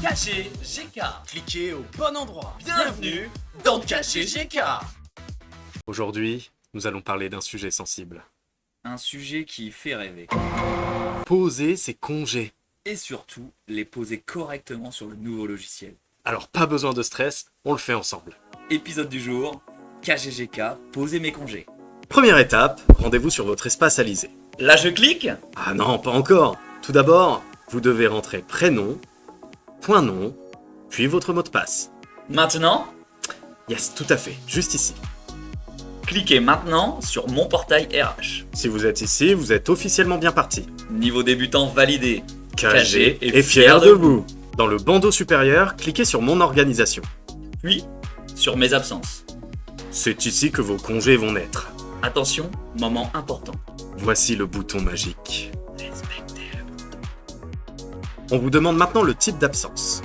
Caché GK. Cliquez au bon endroit. Bienvenue dans Caché GK. Aujourd'hui, nous allons parler d'un sujet sensible. Un sujet qui fait rêver. Poser ses congés. Et surtout, les poser correctement sur le nouveau logiciel. Alors pas besoin de stress, on le fait ensemble. Épisode du jour, KGGK, poser mes congés. Première étape, rendez-vous sur votre espace Alizé. Là je clique. Ah non, pas encore. Tout d'abord, vous devez rentrer prénom, point nom, puis votre mot de passe. Maintenant, Yes, tout à fait, juste ici. cliquez maintenant sur mon portail RH. Si vous êtes ici, vous êtes officiellement bien parti. Niveau débutant validé. KG est fier de vous. Dans le bandeau supérieur, cliquez sur mon organisation. Puis, sur mes absences. C'est ici que vos congés vont naître. Attention, moment important. Voici le bouton magique. On vous demande maintenant le type d'absence.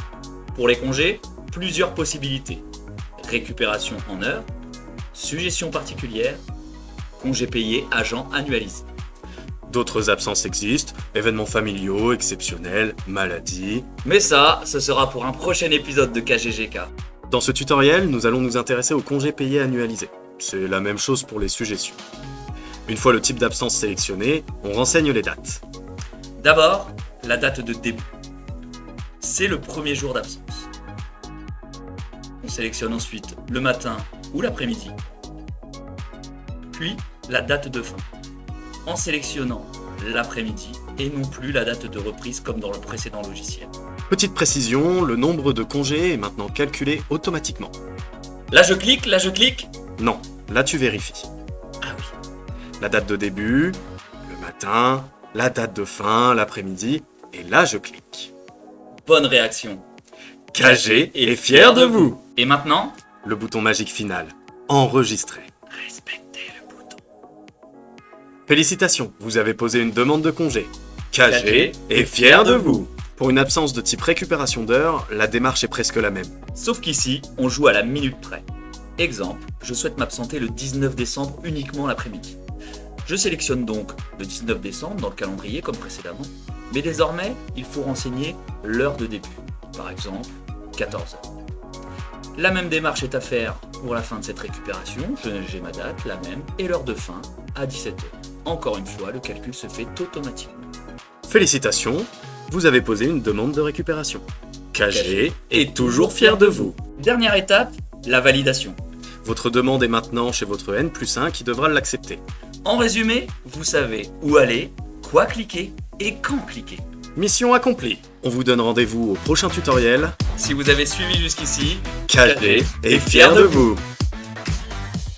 Pour les congés, plusieurs possibilités. Récupération en heures, suggestion particulière, congés payés, agent annualisé. D'autres absences existent, événements familiaux, exceptionnels, maladies. Mais ça, ce sera pour un prochain épisode de KGGK. Dans ce tutoriel, nous allons nous intéresser aux congés payés annualisés. C'est la même chose pour les suggestions. Une fois le type d'absence sélectionné, on renseigne les dates. D'abord, la date de début. C'est le premier jour d'absence. On sélectionne ensuite le matin ou l'après-midi. Puis, la date de fin. En sélectionnant l'après-midi et non plus la date de reprise comme dans le précédent logiciel. Petite précision, le nombre de congés est maintenant calculé automatiquement. Là je clique. Non, là tu vérifies. Ah oui. La date de début, le matin, la date de fin, l'après-midi, et là je clique. Bonne réaction. KG est fier de vous. Et maintenant, Le bouton magique final, enregistrer. respectez le bouton. Félicitations, vous avez posé une demande de congé. KG est fier de vous. Pour une absence de type récupération d'heures, la démarche est presque la même. Sauf qu'ici, on joue à la minute près. Exemple, je souhaite m'absenter le 19 décembre uniquement l'après-midi. Je sélectionne donc le 19 décembre dans le calendrier comme précédemment, mais désormais, il faut renseigner l'heure de début. Par exemple, 14h. La même démarche est à faire pour la fin de cette récupération, j'ai ma date, la même, et l'heure de fin à 17h. Encore une fois, le calcul se fait automatiquement. Félicitations, vous avez posé une demande de récupération. KG est toujours fier de vous. Dernière étape, la validation. Votre demande est maintenant chez votre N+1 qui devra l'accepter. En résumé, vous savez où aller, quoi cliquer et quand cliquer. Mission accomplie. On vous donne rendez-vous au prochain tutoriel. Si vous avez suivi jusqu'ici, KG est fier de vous.